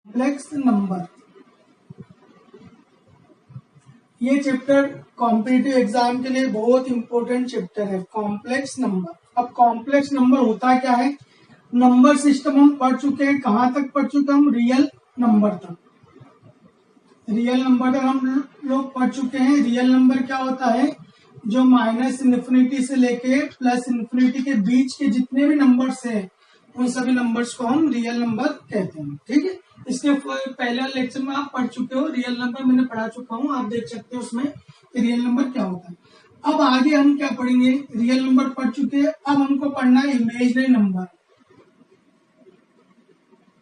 Complex number, ये chapter competitive exam के लिए बहुत इंपॉर्टेंट चैप्टर है, कॉम्प्लेक्स नंबर। अब कॉम्प्लेक्स नंबर होता क्या है? नंबर सिस्टम हम पढ़ चुके हैं, कहां तक पढ़ चुके हैं हम? रियल नंबर तक। रियल नंबर तक हम लोग पढ़ चुके हैं। रियल नंबर क्या होता है? जो माइनस इन्फिनिटी से लेके प्लस इन्फिनिटी के बीच के जितने भी नंबर्स हैं उन सभी नंबर्स को हम रियल नंबर कहते हैं। ठीक है, इसके पहले लेक्चर में आप पढ़ चुके हो, रियल नंबर मैंने पढ़ा चुका हूँ, आप देख सकते हो उसमें रियल नंबर क्या होता है। अब आगे हम क्या पढ़ेंगे? रियल नंबर पढ़ चुके हैं, अब हमको पढ़ना है इमेजिनरी नंबर।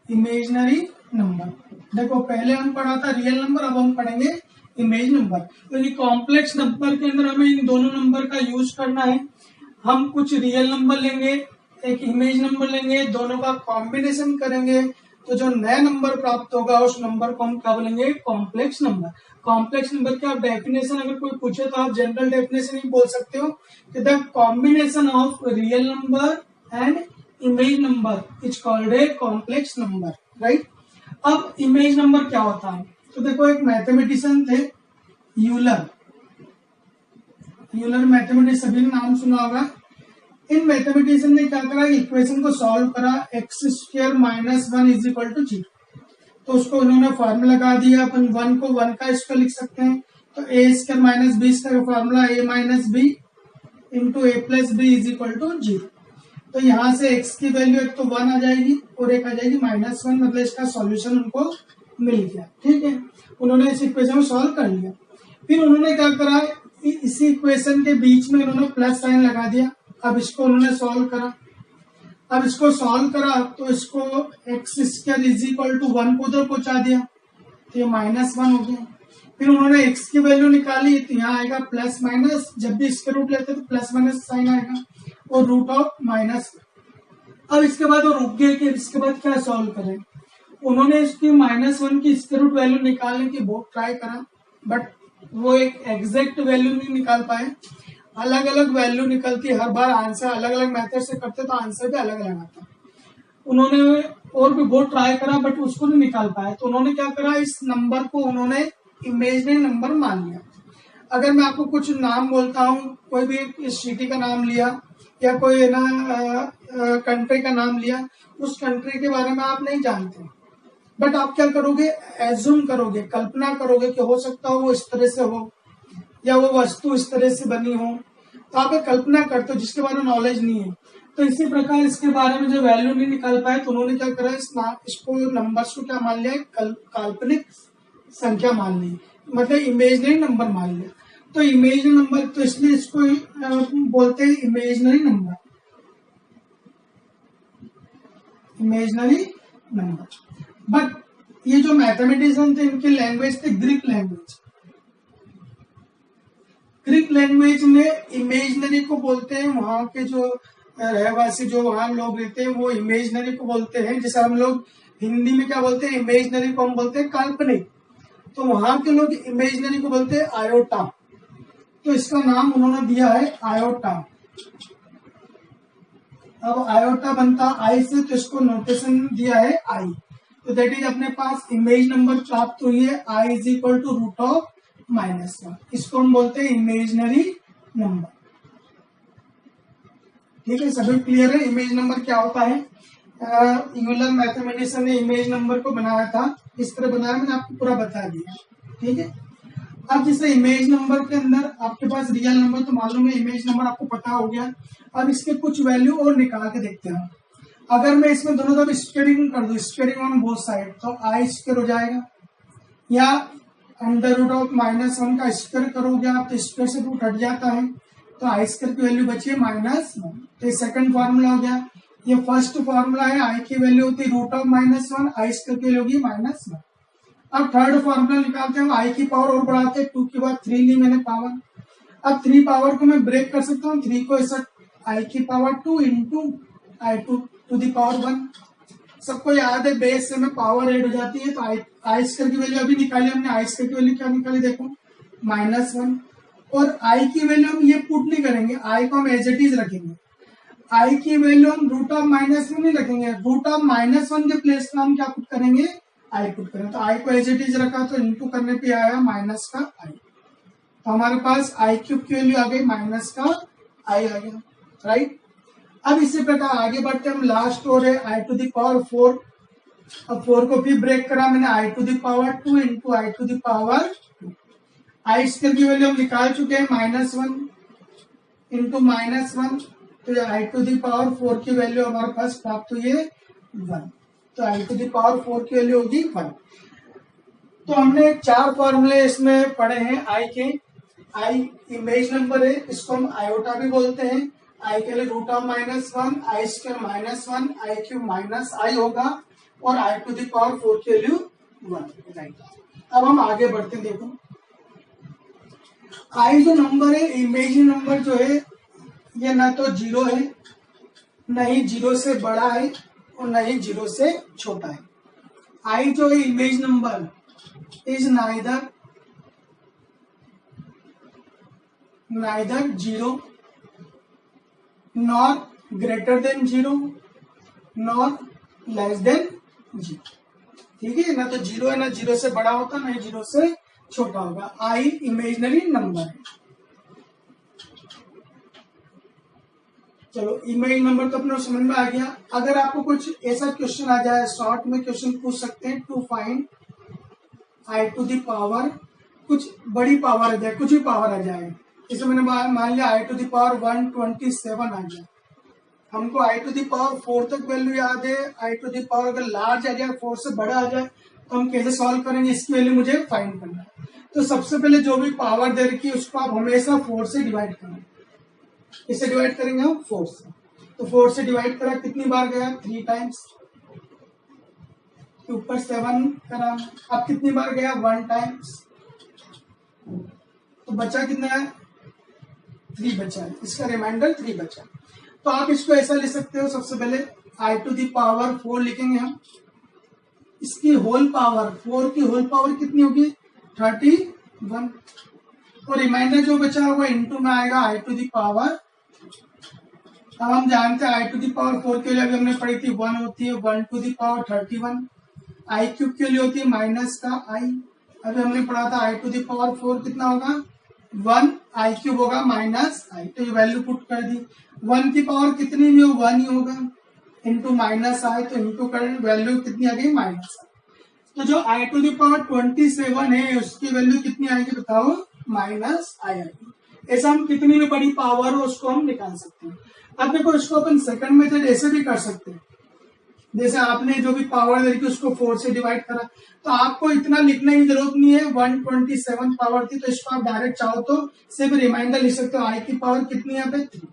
इमेजिनरी नंबर, देखो पहले हम पढ़ा था रियल नंबर, अब हम पढ़ेंगे इमेज नंबर। तो ये कॉम्प्लेक्स नंबर के अंदर हमें इन दोनों नंबर का यूज करना है। हम कुछ रियल नंबर लेंगे, एक इमेज नंबर लेंगे, दोनों का कॉम्बिनेशन करेंगे, तो जो नया नंबर प्राप्त होगा उस नंबर को हम क्या बोलेंगे? Complex number. कॉम्प्लेक्स नंबर का डेफिनेशन अगर कोई पूछे तो आप जनरल डेफिनेशन ही बोल सकते हो कि the combination of real number and image number is called a complex number, right. अब इमेज नंबर क्या होता है? तो देखो एक मैथमेटिशियन थे यूलर, यूलर मैथमेटिक्स सभी ने नाम सुना होगा। इन मैथमेटिशियन ने क्या करा? इक्वेशन को सॉल्व करा, x square minus 1 is equal to 0। तो उसको उन्होंने फॉर्मूला लगा दिया, अपन 1 को 1 का स्क्वायर लिख सकते हैं, तो a square minus b square का formula a minus b into a plus b is equal to 0। तो यहाँ से x की वैल्यू एक तो 1 आ जाएगी और एक आ जाएगी -1, मतलब इसका सॉल्यूशन उनको मिल गया। ठीक है, उन्होंने इस इक्वेशन को सॉल्व कर लिया। फिर उन्होंने क्या करा? इसी इक्वेशन के बीच में उन्होंने प्लस साइन लगा दिया। अब इसको उन्होंने सॉल्व करा, अब इसको सॉल्व करा तो इसको x square is equal to 1 को उधर पहुंचा दिया, तो ये -1 हो गया। फिर उन्होंने x की वैल्यू निकाली, तो यहाँ आएगा प्लस माइनस, जब भी इसके रूट लेते तो प्लस माइनस साइन आएगा और रूट ऑफ माइनस। अब इसके बाद वो रुक गए कि इसके बाद क्या सॉल्व करें। उन्होंने इसकी -1 की स्क्वायर रूट वैल्यू निकालने की बहुत ट्राई करा, बट वो एक एग्जैक्ट वैल्यू नहीं निकाल पाए। अलग अलग वैल्यू निकलती, हर बार आंसर अलग अलग मेथड से करते तो आंसर भी अलग अलग आता। उन्होंने और भी बहुत ट्राई करा बट उसको नहीं निकाल पाए, तो उन्होंने क्या करा? इस नंबर को उन्होंने इमेजिनरी नंबर मान लिया। अगर मैं आपको कुछ नाम बोलता हूँ, कोई भी एक सिटी का नाम लिया या कोई ना कंट्री का नाम लिया, उस कंट्री के बारे में आप नहीं जानते, बट आप क्या करोगे? एज्यूम करोगे, कल्पना करोगे कि हो सकता हो वो इस तरह से हो या वो वस्तु इस तरह से बनी हो, तो आप एक कल्पना करते हो जिसके बारे में नॉलेज नहीं है। तो इसी प्रकार इसके बारे में जो वैल्यू नहीं निकाल पाए तो उन्होंने क्या करा? इसको नंबर्स को क्या मान लिया? काल्पनिक संख्या मान ली, मतलब इमेजिनरी नंबर मान लिया। तो इमेजिनरी नंबर, तो इसलिए इसको बोलते हैं imaginary number, imaginary number. But ये जो मैथमेटिशियन थे इनकी लैंग्वेज थे ग्रीक लैंग्वेज। ग्रीक लैंग्वेज में इमेजिनरी को बोलते हैं, वहां के जो रहवासी जो वहां लोग रहते हैं वो इमेजिनरी को बोलते हैं। जैसे हम लोग हिंदी में क्या बोलते हैं? इमेजिनरी को हम बोलते हैं काल्पनिक, तो वहां के लोग इमेजिनरी को बोलते हैं आयोटा। तो इसका नाम उन्होंने दिया है आयोटा। अब आयोटा बनता आई से, तो इसको नोटेशन दिया है आई। तो दैट इज अपने पास इमेज नंबर प्राप्त हुई है I is equal to root of -1, इसको हम बोलते हैं इमेजिनरी नंबर। ठीक है, सभी क्लियर है इमेज नंबर क्या होता है? यूलर मैथमेटिशियन ने इमेज नंबर को बनाया था, इस तरह बनाया, मैंने आपको पूरा बता दिया। ठीक है, अब जैसे इमेज नंबर के अंदर आपके पास रियल नंबर तो मालूम है, इमेज नंबर आपको पता हो गया। अब इसके कुछ वैल्यू और निकाल के देखते हैं। अगर मैं इसमें दोनों तरफ स्क्वेयरिंग कर दूं, स्क्वेयरिंग ऑन बोथ साइड, तो आई स्क्वायर हो जाएगा, या अंडर रूट ऑफ -1 का स्क्वायर करोगे आप तो स्क्वायर से रूट हट जाता है, तो आई स्क्वायर की वैल्यू बची है -1। तो ये सेकंड फॉर्मूला हो गया। ये फर्स्ट फॉर्मूला है, आई की वैल्यू होती है रूट ऑफ -1, आई स्क्वायर की वैल्यू होगी -1। अब थर्ड फॉर्मूला निकालते हैं, आई की पावर और बढ़ाते हैं, 2 के बाद 3 ली मैंने पावर। अब 3 पावर को मैं ब्रेक कर सकता हूँ, 3 को ऐसा आई की power 2 into I to the power 1। सबको याद है बेस से में पावर ऐड हो जाती है, तो आई स्क्वायर की वैल्यू अभी निकाली हमने। आई स्क्वायर की वैल्यू क्या निकाली देखो, -1। और आई की वैल्यू हम ये पुट नहीं करेंगे, आई को हम एज इट इज रखेंगे। आई की वैल्यू हम रूट ऑफ -1 नहीं रखेंगे, रूट ऑफ -1 के प्लेस में हम क्या पुट करेंगे? आई पुट करें, तो आई को एज इट इज रखा तो इंटू करने पे आया माइनस का आई, तो हमारे पास आई क्यूब की वैल्यू आ गई माइनस का आई आ गया, राइट। अब इसी प्रकार आगे बढ़ते हम, लास्ट और है आई टू द पावर 4। अब 4 को भी ब्रेक करा मैंने, I to the power 2 into I to the power 2। I square की वैल्यू हम निकाल चुके हैं -1 इंटू -1, तो ये आई टू द पावर 4 की वैल्यू हमारे पास प्राप्त हुई है 1, तो आई टू द पावर 4 की वैल्यू होगी 1। तो हमने 4 फॉर्मूले इसमें पढ़े हैं आई के। आई इमेज नंबर है, इसको हम आयोटा भी बोलते हैं। आई के लिए √1 आई स्क्वायर -1 आई क्यूब माइनस आई होगा और आई टू द पावर 4 की वैल्यू 1, राइट। अब हम आगे बढ़ते हैं, देखो आई जो नंबर है, इमेजिनरी नंबर जो है, ये ना तो 0 है, न ही 0 से बड़ा है और न ही 0 से छोटा है। आई जो है image number is neither 0 nor greater than 0 nor less than 0, ठीक है। ना तो 0 है, ना 0 से बड़ा होता, ना ही 0 से छोटा होगा। आई इमेजिनरी नंबर है। चलो इमेज नंबर तो अपने समझ में आ गया। अगर आपको कुछ ऐसा क्वेश्चन आ जाए, शॉर्ट में क्वेश्चन पूछ सकते हैं, to find i to the power, कुछ बड़ी पावर आ जाए, कुछ भी पावर आ जाए, जैसे मैंने मान लिया आई टू द पावर 127 आ गया, हमको आई टू द पावर 4 तक वैल्यू याद है। आई टू द पावर अगर लार्ज आ जाए, 4 से बड़ा आ जाए, तो हम कैसे सॉल्व करेंगे, इसकी वैल्यू मुझे फाइंड करना है। तो सबसे पहले जो भी पावर दे रखी है उसको आप हमेशा 4 से डिवाइड करें। इसे डिवाइड करेंगे हम 4 से, तो 4 से डिवाइड करा कितनी बार गया, 3 टाइम्स, ऊपर 7 करा, अब कितनी बार गया, 1 टाइम्स, तो बचा कितना है, 3 बचा है, इसका रिमाइंडर 3 बचा। तो आप इसको ऐसा ले सकते हो, सबसे पहले आई टू द पावर 4 लिखेंगे हम, इसकी होल पावर, 4 की होल पावर कितनी होगी, 31, और रिमाइंडर जो बचा हुआ इंटू में आएगा आई टू द पावर। अब हम जानते हैं आई टू द पावर 4 के लिए अभी हमने पढ़ी थी 1 होती है 1 to the power 31, i cube के लिए होती है माइनस का आई, अभी हमने पढ़ा था आई टू द पावर 4 कितना होगा 1, आई क्यूब होगा माइनस आई, तो ये वैल्यू पुट कर दी। 1 की पावर कितनी भी हो 1 ही होगा, इंटू माइनस आई, तो इंटू कर वैल्यू कितनी आ गई माइनस आई। तो जो आई टू द पावर 27 है उसकी वैल्यू कितनी आएगी बताओ, माइनस आई आएगी। ऐसा हम कितनी भी बड़ी पावर हो उसको हम निकाल सकते हैं। अब देखो इसको अपन सेकंड मेथड ऐसे भी कर सकते हैं, जैसे आपने जो भी पावर देखी उसको 4 से डिवाइड करा, तो आपको इतना लिखने की जरूरत नहीं है, 127 पावर थी, तो इसको आप डायरेक्ट चाहो तो सिर्फ रिमाइंडर लिख सकते हो, आई की पावर कितनी है 3,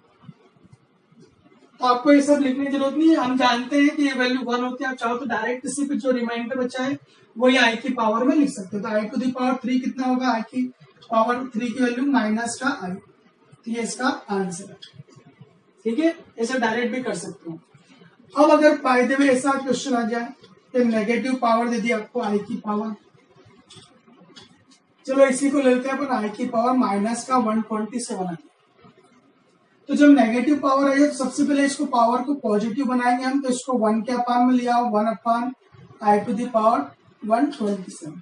तो आपको ये सब लिखने की जरूरत नहीं है। हम जानते हैं कि ये वैल्यू 1 होती है, आप चाहो तो डायरेक्ट सिर्फ जो रिमाइंडर बचा है वही आई की पावर में लिख सकते हो। तो आई टू द पावर 3 कितना होगा, आई की पावर 3 की वैल्यू माइनस का आई, तो ये इसका आंसर है, ठीक है। ऐसे डायरेक्ट भी कर सकते हो। अब अगर फायदे में ऐसा क्वेश्चन आ जाए तो नेगेटिव पावर दे दी आपको आई की पावर, चलो इसी को लेते हैं अपन, आई की पावर माइनस का 127 आ गया। तो जब नेगेटिव पावर आई है तो सबसे पहले इसको पावर को पॉजिटिव बनाएंगे हम, तो इसको 1 के अपान में लिया 1 अपान आई टू द पावर 127।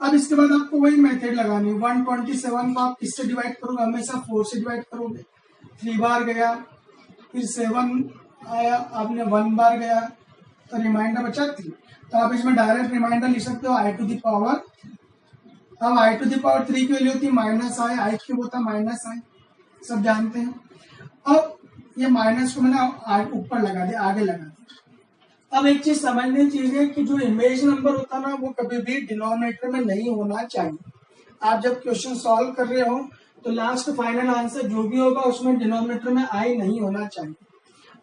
अब इसके बाद आपको वही मेथड लगानी है, 127 को आप किससे डिवाइड करोगे, हमेशा 4 से डिवाइड करोगे, 3 बार गया, फिर 7 आया, आपने 1 बार गया, तो रिमाइंडर बचा 3, तो आप इसमें डायरेक्ट रिमाइंडर लिख सकते हो आई टू द पावर। अब आई टू द पावर 3 की वैल्यू होती है माइनस आई क्यूब होता है माइनस आई, सब जानते हैं। अब ये माइनस को मैंने ऊपर लगा दिया, आगे लगा दिया। अब एक चीज समझने की चीज है कि जो इमेज नंबर होता है ना वो कभी भी डिनोमिनेटर में नहीं होना चाहिए। आप जब क्वेश्चन सॉल्व कर रहे हो तो लास्ट फाइनल आंसर जो भी होगा उसमें डिनोमिनेटर में आई नहीं होना चाहिए।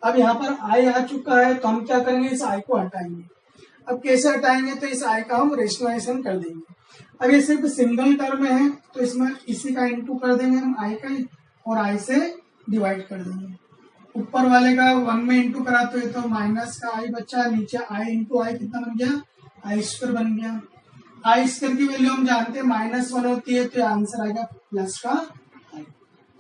अब यहाँ पर आई आ चुका है तो हम क्या करेंगे, इस आई को हटाएंगे। अब कैसे हटाएंगे, तो इस आई का हम रेशनलाइजेशन कर देंगे। अब ये सिर्फ सिंगल टर्म में है तो इसमें इसी का इंटू कर देंगे हम आई का, और आई से डिवाइड कर देंगे। ऊपर वाले का 1 में इंटू करा तो ये तो माइनस का आई बचा, नीचे आई इंटू आई कितना बन गया, आई स्क्वायर बन गया। आई स्क्वायर की वैल्यू हम जानते हैं -1 होती है, तो आंसर आएगा प्लस का आई।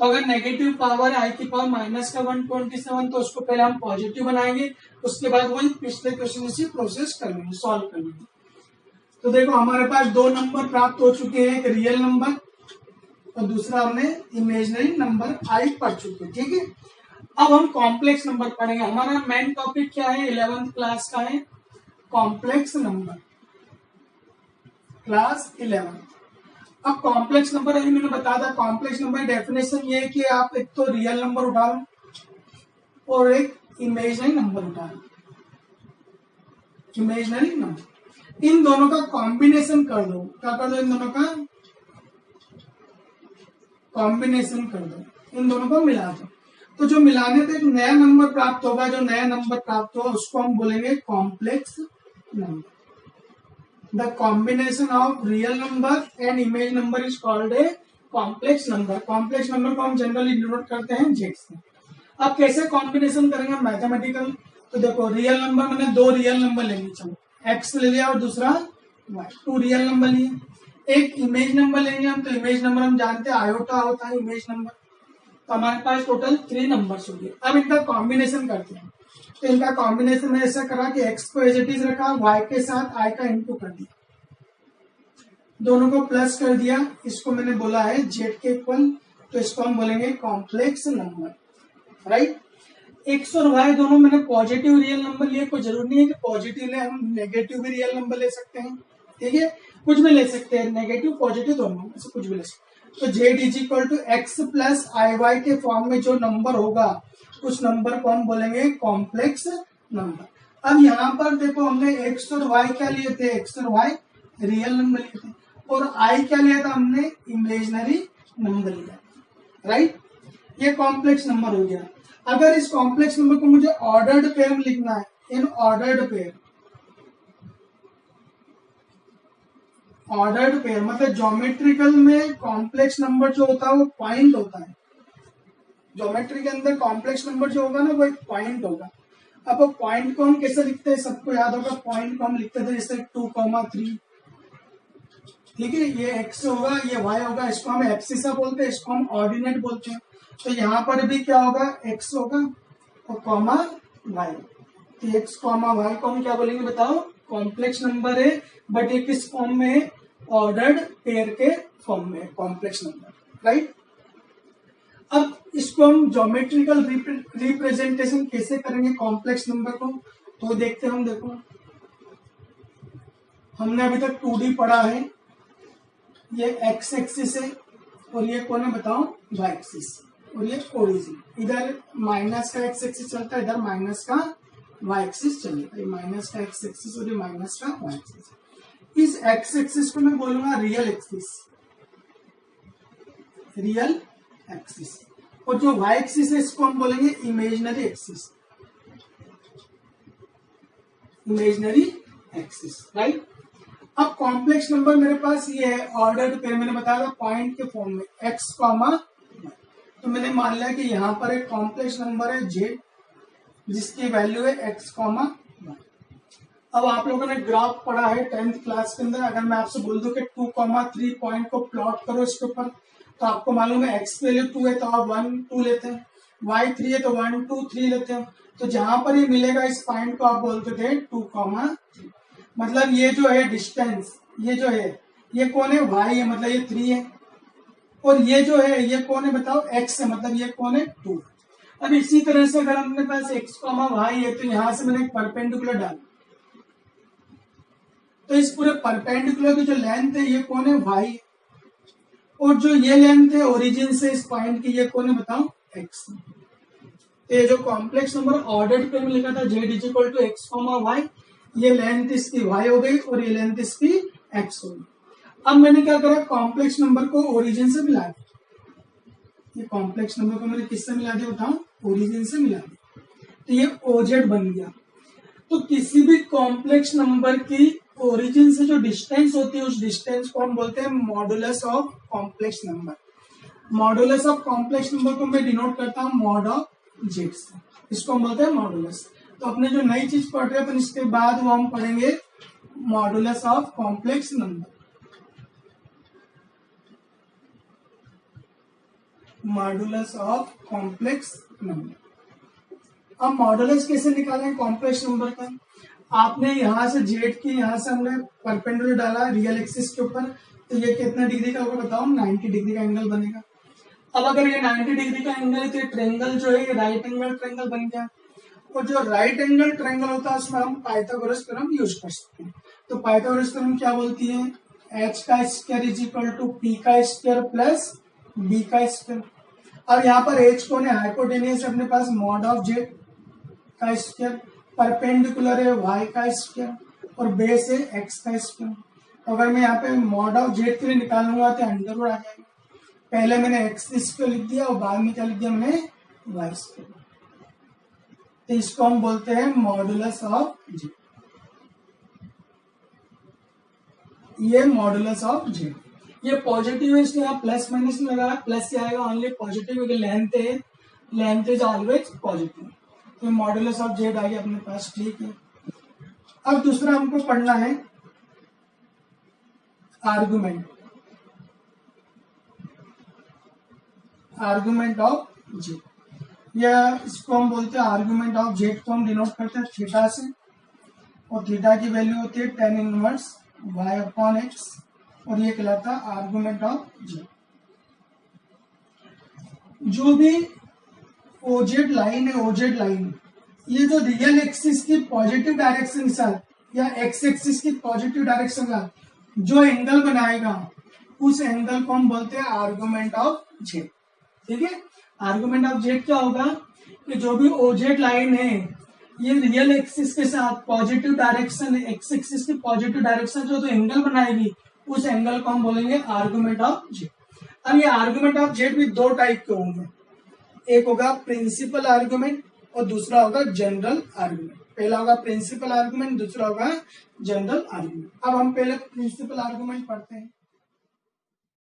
तो अगर नेगेटिव पावर है आई की पावर माइनस का 127 तो उसको पहले हम पॉजिटिव बनाएंगे, उसके बाद वही पिछले क्वेश्चन से प्रोसेस कर लेंगे, सॉल्व कर लेंगे। तो देखो हमारे पास दो नंबर प्राप्त हो चुके हैं, एक रियल नंबर और दूसरा हमने इमेजिनरी नंबर आई पढ़ चुके हैं। ठीक है, अब हम कॉम्प्लेक्स नंबर पढ़ेंगे। हमारा मेन टॉपिक क्या है 11th क्लास का है कॉम्प्लेक्स नंबर, क्लास 11। अब कॉम्प्लेक्स नंबर अभी मैंने बताया था, कॉम्प्लेक्स नंबर डेफिनेशन ये है कि आप एक तो रियल नंबर उठा लो और एक इमेजिनरी नंबर उठा लो, इमेजिनरी नंबर, इन दोनों का कॉम्बिनेशन कर दो। क्या कर दो? इन दोनों का कॉम्बिनेशन कर दो, इन दोनों को मिला दो। तो जो मिलाने पे एक नया नंबर प्राप्त होगा, जो नया नंबर प्राप्त होगा उसको हम बोलेंगे complex number. The combination of real number and image number is called a complex number. Complex number को हम जनरली डिनोट करते हैं जेड से। अब कैसे कॉम्बिनेशन करेंगे मैथमेटिकल? तो देखो रियल नंबर मैंने दो रियल नंबर लेंगे, चलो एक्स ले लिया और दूसरा वाई, टू रियल नंबर लिए। एक इमेज नंबर लेंगे हम, तो इमेज नंबर हम जानते हैं आयोटा होता है इमेज नंबर। तो हमारे पास टोटल 3 नंबर्स हो गए। अब इनका कॉम्बिनेशन करते हैं। तो इनका कॉम्बिनेशन में ऐसा करा कि एक्स को एज इट इज रखा, वाई के साथ आई का इंटू कर दिया, दोनों को प्लस कर दिया, इसको मैंने बोला है जेड के इक्वल, तो इसको हम बोलेंगे कॉम्प्लेक्स नंबर, राइट। एक्स और वाई दोनों मैंने पॉजिटिव रियल नंबर लिए, कोई जरूरी नहीं है कि पॉजिटिव ले, हम नेगेटिव भी रियल नंबर ले सकते हैं। ठीक है, कुछ भी ले सकते हैं, नेगेटिव पॉजिटिव दोनों ऐसे कुछ भी ले सकते हैं। तो z is equal to x plus i y के फॉर्म में जो नंबर होगा उस नंबर को हम बोलेंगे कॉम्प्लेक्स नंबर। अब यहाँ पर देखो हमने एक्स और वाई क्या लिए थे, एक्स और वाई रियल नंबर लिए थे, और आई क्या लिया था हमने, इमेजिनरी नंबर लिया, राइट। ये कॉम्प्लेक्स नंबर हो गया। अगर इस कॉम्प्लेक्स नंबर को मुझे ऑर्डर्ड पेयर में लिखना है, in ordered pair, ordered pair मतलब ज्योमेट्रिकल में कॉम्प्लेक्स नंबर जो होता है वो पॉइंट होता है। ज्योमेट्री के अंदर कॉम्प्लेक्स नंबर जो होगा ना वो एक पॉइंट होगा। अब वो पॉइंट को हम कैसे लिखते हैं, सबको याद होगा, पॉइंट को हम लिखते थे जैसे 2,3। ठीक है, ये एक्स होगा, ये वाई होगा, इसको हम एक्सिस बोलते हैं, इसको हम ऑर्डिनेट बोलते हैं। तो यहाँ पर भी क्या होगा, एक्स होगा और कॉमा वाई। तो एक्स कॉमा वाई को हम क्या बोलेंगे बताओ, कॉम्प्लेक्स नंबर है, बट ये किस फॉर्म में है, ऑर्डर्ड पेयर के फॉर्म में कॉम्प्लेक्स नंबर, राइट। अब इसको हम ज्योमेट्रिकल रिप्रेजेंटेशन कैसे करेंगे कॉम्प्लेक्स नंबर को, तो देखते हैं हम। देखो हमने अभी तक 2D पढ़ा है, ये एक्स एक्सिस है और ये कौन है बताओ, वाई एक्सिस, और ये ओरिजिन। इधर माइनस का एक्स एक्सिस चलता है, इधर माइनस का वाई एक्सिस चलेगा, ये माइनस का एक्स एक्सिस और ये माइनस का वाई एक्सिस। इस एक्स एक्सिस को मैं बोलूंगा रियल एक्सिस, रियल एक्सिस, और जो वाई एक्सिस है इसको हम बोलेंगे imaginary axis, imaginary axis, right. अब कॉम्प्लेक्स नंबर मेरे पास ये है ऑर्डर्ड पेयर, मैंने बताया था पॉइंट के फॉर्म में एक्स कॉमा, तो मैंने मान लिया कि यहाँ पर एक कॉम्प्लेक्स नंबर है जेड जिसकी वैल्यू है एक्स कॉमा वाई। अब आप लोगों ने ग्राफ पढ़ा है 10th क्लास के अंदर, अगर मैं आपसे बोल दूं कि 2,3 पॉइंट को प्लॉट करो इसके ऊपर, तो आपको मालूम है एक्स वैल्यू 2 है तो आप 1 2 लेते हैं, वाई 3 है तो 1 2 3 लेते हैं। तो जहां पर ये मिलेगा इस पॉइंट को आप बोलते थे 2,3। मतलब ये जो है डिस्टेंस, ये जो है ये कौन है, वाई है, मतलब ये 3 है, और ये जो है ये कौन है बताओ, एक्स है, मतलब ये कौन है, 2। अब इसी तरह से अगर अपने पास एक्स कॉमा वाई है तो यहां से मैंने एक परपेंडिकुलर डाला, तो इस पूरे परपेंडिकुलर की जो लेंथ है ये कौन है, वाई है, और जो ये लेंथ है ओरिजिन से इस पॉइंट की ये कौन है बताओ, एक्स। तो ये जो कॉम्प्लेक्स नंबर ऑर्डर्ड पे में लिखा था z is equal to x comma y, ये लेंथ इसकी वाई हो गई और ये लेंथ इसकी एक्स हो गई। अब मैंने क्या करा, कॉम्प्लेक्स नंबर को ओरिजिन से मिला दिया, ये कॉम्प्लेक्स नंबर को मैंने किससे मिला दिया बताओ, ओरिजिन से मिला दिया, तो ये ओजेड बन गया। तो किसी भी कॉम्प्लेक्स नंबर की ओरिजिन से जो डिस्टेंस होती है उस डिस्टेंस को हम बोलते हैं modulus of complex number. Modulus of complex number को मैं डिनोट करता हूँ मॉड ऑफ जेड से, इसको हम बोलते हैं मॉडुलस। तो अपने जो नई चीज पढ़ रहे हैं तो इसके बाद वो हम पढ़ेंगे modulus of complex number, modulus of complex number. अब मॉडुलस कैसे निकालें कॉम्प्लेक्स नंबर का, आपने यहाँ से जेड की, यहाँ से हमने परपेंडिकुलर डाला रियल एक्सिस के ऊपर, तो ये कितना डिग्री का होगा बताओ? 90 डिग्री का एंगल बनेगा। अब अगर ये 90 डिग्री का एंगल है तो ये ट्रायंगल जो है राइट एंगल ट्रायंगल बन गया। और जो राइट एंगल ट्रायंगल होता है उसमें हम पाइथागोरस थ्योरम यूज कर सकते हैं। तो पाइथागोरस थ्योरम क्या बोलती है? एच का square is equal to p का स्क्वायर प्लस बी का स्क्वायर। और यहाँ पर एच कौन है? हाइपोटेनियस है अपने पास, मॉड ऑफ जेड का स्क्वायर, परपेंडिकुलर है वाई का स्क्वायर और बेस है एक्स का स्क्वायर। तो अगर मैं यहाँ पे मॉड ऑफ जेड के लिए निकालूंगा तो अंडर रूट आ जाएगा। पहले मैंने एक्स स्क्वायर लिख दिया और बाद में क्या लिख दिया मैंने? Y square. तो इसको हम बोलते हैं मॉडुलस ऑफ जेड। ये मॉडुलस ऑफ जेड, ये पॉजिटिव है इसलिए आप प्लस माइनस में लगा, प्लस से आएगा ओनली पॉजिटिव क्योंकि लेंथ है, लेंथ इज ऑलवेज पॉजिटिव। तो मॉडुलस ऑफ जेड आ गया अपने पास, ठीक है। अब दूसरा हमको पढ़ना है आर्गुमेंट, आर्गुमेंट ऑफ जेड। या इसको हम बोलते हैं आर्गुमेंट ऑफ जेड को हम डिनोट करते हैं थीटा से, और थीटा की वैल्यू होती है tan inverse y upon x, और ये कहलाता है आर्गुमेंट ऑफ जेड। जो भी ओजेड लाइन है, ओजेड लाइन, ये जो रियल एक्सिस की पॉजिटिव डायरेक्शन के साथ या एक्स एक्सिस की पॉजिटिव डायरेक्शन का जो एंगल बनाएगा उस एंगल को हम बोलते हैं आर्गुमेंट ऑफ जेड, ठीक है। आर्गुमेंट ऑफ जेड क्या होगा कि जो भी ओजेड लाइन है ये रियल एक्सिस के साथ पॉजिटिव डायरेक्शन, एक्स एक्सिस की पॉजिटिव डायरेक्शन जो एंगल बनाएगी उस एंगल को हम बोलेंगे आर्गुमेंट ऑफ जेड। अब ये आर्गुमेंट ऑफ जेड भी दो टाइप के होंगे, एक होगा प्रिंसिपल आर्गुमेंट और दूसरा होगा जनरल आर्गुमेंट। पहला होगा प्रिंसिपल आर्गुमेंट, दूसरा होगा जनरल आर्गुमेंट। अब हम पहले प्रिंसिपल आर्गुमेंट पढ़ते हैं।